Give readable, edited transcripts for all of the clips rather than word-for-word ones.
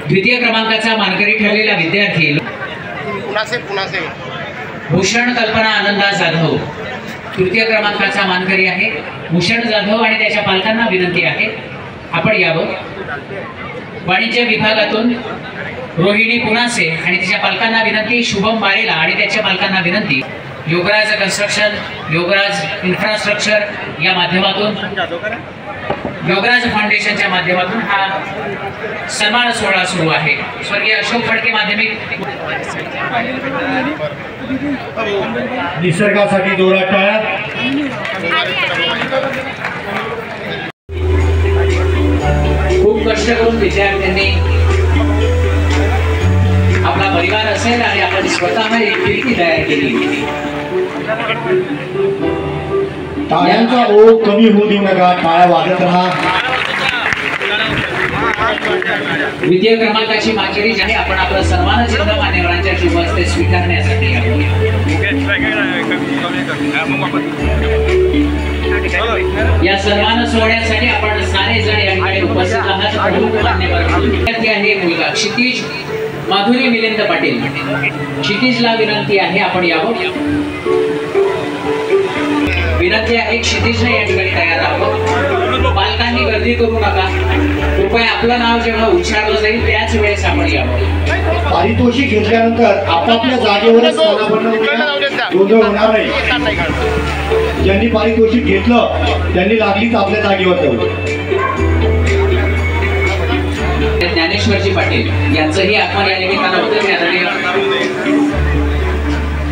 द्वितीय क्रमांकाचा मानकरी ठरलेला विद्यार्थी भूषण कल्पना आनंदा जाधव तृतीय क्रमांकाचा मानकरी आहे। भूषण जाधव आणि त्याच्या पालकांना विनंती आहे आपण यावं। वाणिज्य विभागातून रोहिणी पुनासे आणि तिच्या पालकांना विनंती। शुभम बारेला आणि त्याच्या पालकांना विनंती। योगराज कन्स्ट्रक्शन, योगराज इन्फ्रास्ट्रक्चर या माध्यमातून, योगराज फाउंडेशनच्या माध्यमातून हा सन्मान सोहळा सुरू आहे। स्वर्गीय अशोक फडके माध्यमिक निसर्गासाठी जोरात टाळ्या। खूप कष्ट करून विद्यार्थ्यांनी आपला परिवार असेल आणि आपण स्वतः एक खिडकी तयार केली। टाळ्यांचा ओघ कमी होऊ देऊ नका, टाळ्या वाजत राहा। द्वितीय क्रमांकाची मानकरी जी आहे आपण आपला सन्मान चिन्ह मान्यवरांच्या शुभ हस्ते स्वीकारण्यासाठी या सन्मान सोहळ्यासाठी आपण सारे जण या ठिकाणी उपस्थित आहात। प्रमुख मान्यवर विद्यार्थी आहे मुलगा क्षितिज माधुरी मिलिंद पाटील। क्षितिजला विनंती आहे आपण यावं। विनंती आहे क्षितिजने या ठिकाणी तयार राहावं। पालकांनी गर्दी करू नका कृपया। आपलं नाव जेव्हा उच्चारलं जाईल त्याच वेळेस आपण यावं। पारितोषिक घेतल्यानंतर आपापल्या जागेवरच गोंधळ होणार नाही। ज्यांनी पारितोषिक घेतलं त्यांनी लागलीच आपल्या जागेवर जाऊ। ज्ञानेश्वरजी पाटील यांचंही आगमन या निमित्तानं होतं। मी आदरणीय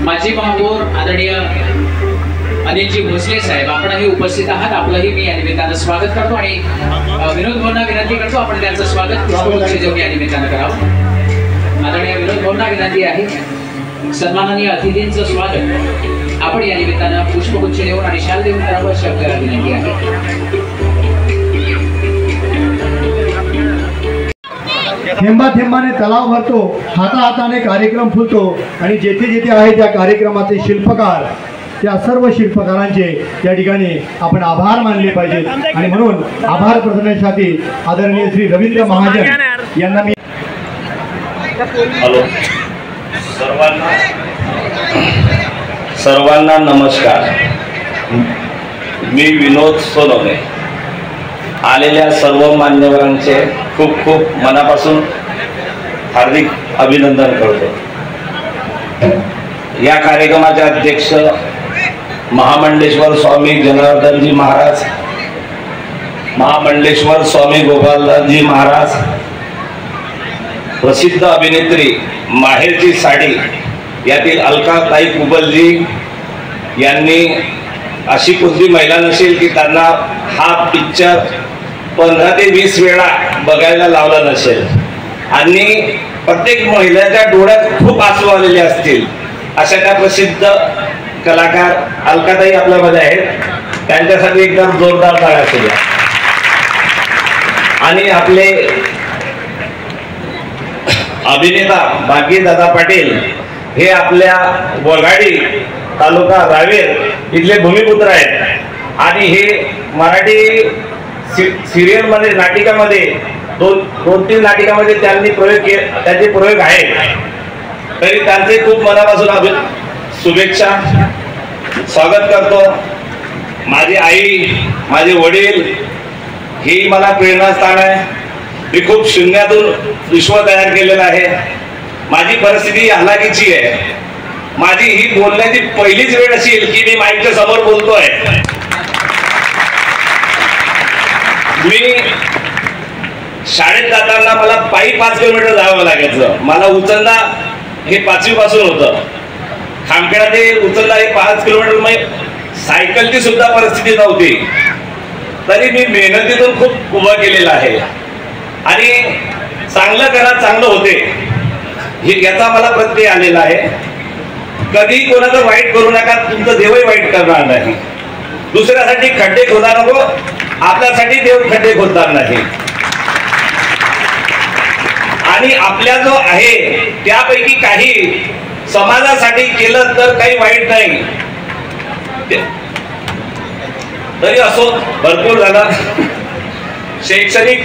माजी महापौर आदरणीय अनिलजी भोसले साहेब आपणही उपस्थित आहात। आपलंही मी या निमित्तानं स्वागत करतो आणि विनोद भाऊंना विनंती करतो आपण त्यांचं स्वागत पुष्पगुच्छ देऊन या निमित्तानं करावं। आदरणीय विनोद भाऊंना विनंती आहे सन्माननीय अतिथींचं स्वागत आपण या निमित्तानं पुष्पगुच्छ देऊन आणि शाल देऊन करावं अशी आपल्याला विनंती आहे। थेंबा थेंबाने तलाव भरतो, हाता हाताने कार्यक्रम फुलतो आणि जेथे जेथे आहे त्या कार्यक्रमाचे शिल्पकार, त्या सर्व शिल्पकारांचे या ठिकाणी आपण आभार मानले पाहिजेत। आणि म्हणून आभार प्रदर्शनासाठी आदरणीय श्री रवींद्र महाजन यांना मी हॅलो सर्वांना नमस्कार। मी विनोद सोनवणे आलेल्या सर्व मान्यवरांचे खूप खूप मनापासून हार्दिक अभिनंदन करतो। या कार्यक्रमाचे अध्यक्ष महामंडलेश्वर स्वामी जनार्दनजी महाराज, महामंडलेश्वर स्वामी गोपालजी महाराज, प्रसिद्ध अभिनेत्री माहेरची साडी यातील अलकाताई कुबलजी यांनी अशी कोणती महिला नसेल की त्यांना हा पिक्चर 15 ते 20 वेळा बघायला लावला नसेल आणि प्रत्येक महिलेच्या डोळ्यात खूप आसू आलेले असतील अशा त्या प्रसिद्ध कलाकार अलकाताई आपल्यामध्ये आहेत। त्यांच्यासाठी एकदम जोरदार टाळ्या असू द्या। आणि आपले अभिनेता भाग्यदादा पाटील हे आपल्या वघाडी तालुका रावेर इथले भूमिपुत्र आहेत आणि हे मराठी सिरियल मध्ये नाटिकामध्ये दोन तीन नाटिकामध्ये त्यांनी त्यांचे प्रयोग आहेत। तरी त्यांचे खूप मनापासून शुभेच्छा स्वागत करतो। माझी आई माझे वडील ही मला प्रेरणास्थान आहे। मी खूप शून्यातून विश्व तयार केलेलं आहे। माझी परिस्थिती हलाखीची आहे। माझी ही बोलण्याची पहिलीच वेळ असेल की मी माईकच्या समोर बोलतोय। मी शाळेत जाताना मला पायी 5 किलोमीटर जावं लागायचं। मला उचलला हे 5वी पासून होतं। खामखेडा ते उचलला हे 5 किलोमीटर, मग सायकलची सुद्धा परिस्थिती नव्हती तरी मी मेहनतीतून खूप उभं केलेलं आहे आणि चांगलं करा चांगलं होते याचा मला प्रत्यय आलेला आहे। कधी कोणाचं वाईट करू नका, तुमचं देवही वाईट करणार नाही। दुसऱ्यासाठी खड्डे खोदा नको, आपल्यासाठी देव खड्डे खोदणार नाही। आणि आपल्या जो आहे त्यापैकी काही समाजासाठी केलं तर काही वाईट नाही। तरी असो भरपूर झालं। शैक्षणिक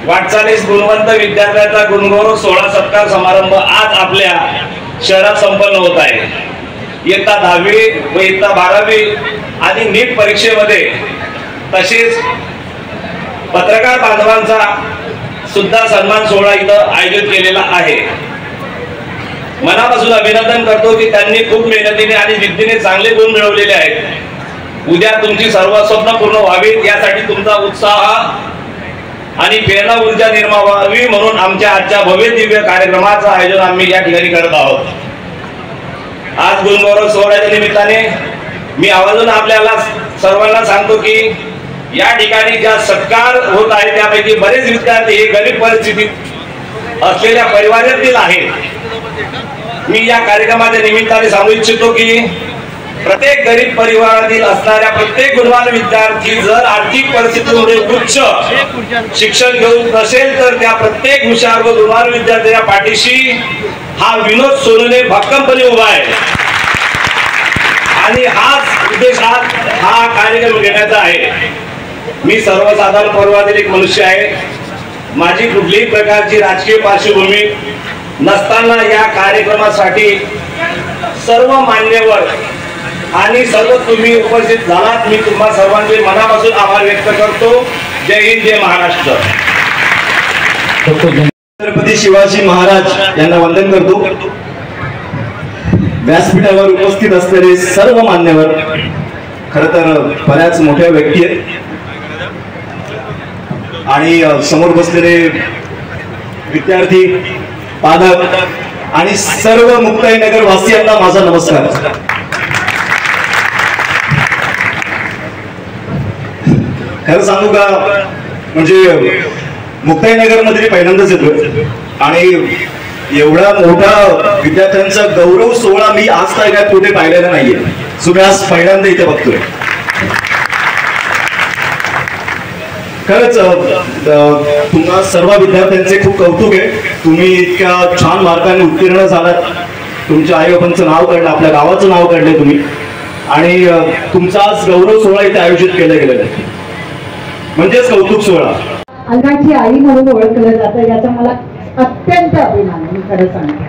वाटचालीस गुणवंत विद्यार्थ्यांचा गुणगौरव सोहळा सत्कार समारंभ आज आपल्या शहरात संपन्न होत आहे. इयत्ता 10वी व इयत्ता 12वी आणि नीट परीक्षेमध्ये तसेच पत्रकार बांधवांचा सुद्धा सन्मान सोहळा इथं आयोजित केलेला आहे. मनापासून अभिनंदन करतो की त्यांनी खूप मेहनतीने आणि जिद्दीने चांगले गुण मिळवलेले आहेत. उद्या तुमची सर्व स्वप्न पूर्ण व्हावीत यासाठी तुमचा उत्साह आणि प्रेरणा ऊर्जा निर्माण व्हावी म्हणून आमच्या आजच्या भव्य दिव्य कार्यक्रमाचं आयोजन आम्ही या ठिकाणी करत आहोत. आज गुणगौरव सोहळ्याच्या निमित्ताने मी आवर्जून आपल्याला सर्वांना सांगतो की या ठिकाणी ज्या सत्कार होत आहे त्यापैकी बरेच विद्यार्थी हे गरीब परिस्थितीत असलेल्या परिवारातील आहेत. मी या कार्यक्रमाच्या निमित्ताने सांगू इच्छितो की प्रत्येक गरीब परिवारातील असणाऱ्या प्रत्येक गुणवान विद्यार्थी जर आर्थिक परिस्थितीमुळे उच्च शिक्षण घेऊन नसेल तर त्या प्रत्येक हुशार व गुणवान विद्यार्थ्यांच्या पाठीशी हा विनोद सोनवणे भक्कमपणे उभा आहे आणि हाच उद्देश हा कार्यक्रम घेण्याचा आहे. मी सर्वसाधारण परिवारातील एक मनुष्य आहे. माझी कुठलीही प्रकारची राजकीय पार्श्वभूमी नसताना या कार्यक्रमासाठी सर्व मान्यवर आणि सर्व तुम्ही उपस्थित झालात. मी तुम्हा सर्वांचे मनापासून आभार व्यक्त करतो. जय हिंद, जय महाराष्ट्र. छत्रपती शिवाजी महाराज यांना वंदन करतो. व्यासपीठावर उपस्थित असलेले सर्व मान्यवर खर तर बऱ्याच मोठ्या व्यक्ती आहेत आणि समोर बसलेले विद्यार्थी, पालक आणि सर्व मुक्ताईनगर वासियांना माझा नमस्कार. खरं सांगू का, म्हणजे मुक्ताईनगर मध्ये पहिल्यांदाच येतोय आणि एवढा मोठा विद्यार्थ्यांचा गौरव सोहळा मी आज काय कुठे पाहिलेला नाहीये. तुम्ही आज पहिल्यांदा इथे बघतोय. खरंच तुम्हा सर्व विद्यार्थ्यांचे खूप कौतुक आहे. तुम्ही इतक्या छान मार्काने उत्तीर्ण झालात. तुमच्या आई बाबांचं नाव काढलं, आपल्या गावाचं नाव काढलं तुम्ही आणि तुमचा आज गौरव सोहळा इथे आयोजित केला गेलेला आहे. म्हणजेच कौतुक सोहळा. अंगाची आई म्हणून ओळखलं जातं याचा मला अत्यंत अभिमान आहे. मी खरं सांगते,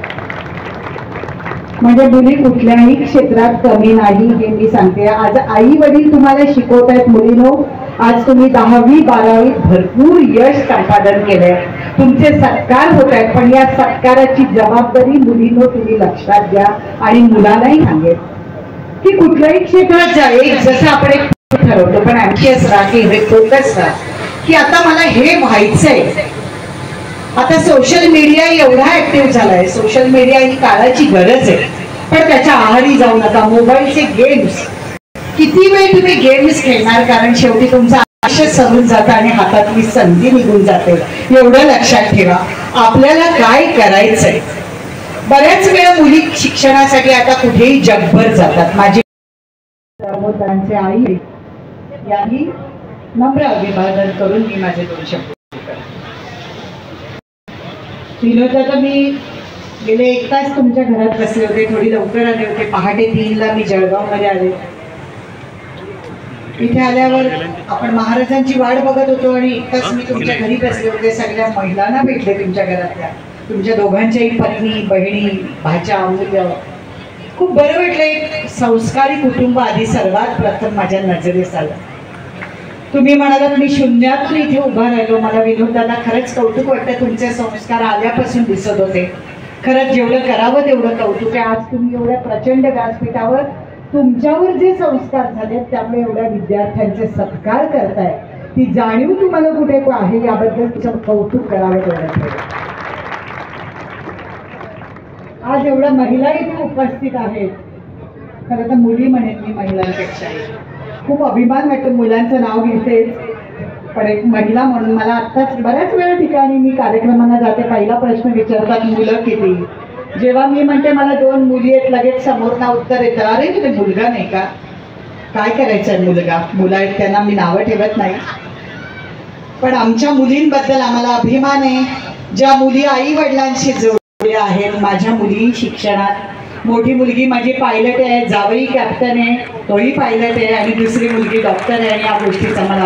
म्हणजे मुली कुठल्याही क्षेत्रात कमी नाही हे मी सांगते. आज आई वडील तुम्हाला शिकवतायत मुलीनो. आज तुम्ही 10वी 12वीत भरपूर यश संपादन केलंय. तुमचे सत्कार होत आहेत, पण या सत्काराची जबाबदारी मुलीनो तुम्ही लक्षात घ्या आणि मुलांनाही सांगेल की कुठल्याही क्षेत्रात जा. एक जसं आपण एक ठरवतो पण अँक्शियस राहा की हे फोकस राहा की आता मला हे व्हायचंय. आता सोशल मीडिया एवढा ऍक्टिव्ह झालाय. सोशल मीडिया ही काळाची गरज आहे, पण त्याच्या आहारी जाऊ नका. मोबाईलचे गेम्स, किती वेळ तुम्ही गेम्स खेळणार, कारण शेवटी तुमचं आयुष्य सरून जातं आणि हातातली संधी निघून जाते. एवढं लक्षात ठेवा. आपल्याला काय करायचंय. बऱ्याच वेळा मुली शिक्षणासाठी आता कुठेही जगभर जातात. माझी प्रमोदांचे आई यांनी नम्र अभिवादन करून मी माझे 2 शब्द. विनोदा, मी गेले 1 तास तुमच्या घरात बसले होते. थोडी लवकर आले होते. पहाटे 3ला मी जळगाव मध्ये आले. इथे आल्यावर आपण महाराजांची वाट बघत होतो आणि 1 तास मी तुमच्या घरी बसले होते. सगळ्या महिलांना भेटले तुमच्या घरातल्या, तुमच्या दोघांच्याही पत्नी, बहिणी, भाच्या, मुलं. खूप बरं वाटलं. एक संस्कारी कुटुंब आधी सर्वात प्रथम माझ्या नजरेस आलं. तुम्ही म्हणालात मी शून्यातून इथे उभा राहिलो. मला विनोदाला खरंच कौतुक वाटतं. तुमचे संस्कार आल्यापासून दिसत होते. खरंच जेवढं करावं तेवढं कौतुक आहे. आज तुम्ही एवढ्या प्रचंड व्यासपीठावर तुमच्यावर जे संस्कार झालेत त्यामुळे एवढ्या विद्यार्थ्यांचे सत्कार करताय, ती जाणीव तुम्हाला कुठे आहे याबद्दल तुमचं कौतुक करावं तेवढं. आज एवढ्या महिला इथे उपस्थित आहेत. खरं तर मुली म्हणेन मी महिलांपेक्षा. खूप अभिमान वाटतो. मुलांचं नाव घेतेच, पण एक महिला म्हणून मला आत्ताच बऱ्याच वेळा ठिकाणी मी कार्यक्रमांना जाते, पहिला प्रश्न विचारतात मुलं किती. जेव्हा मी म्हणते मला 2 मुली आहेत, लगेच समोरना उत्तर येतं, अरे तुला मुलगा नाही का. काय करायचं आहे मुलगा. मुलं आहेत त्यांना मी नावं ठेवत नाही, पण आमच्या मुलींबद्दल आम्हाला अभिमान आहे. ज्या मुली आई वडिलांशी जोडल्या आहेत. माझ्या मुली शिक्षणात, मोठी मुलगी माझी पायलट आहे, जावई कॅप्टन आहे, तोही पायलट आहे, आणि दुसरी मुलगी डॉक्टर आहे. आणि या गोष्टीचा मला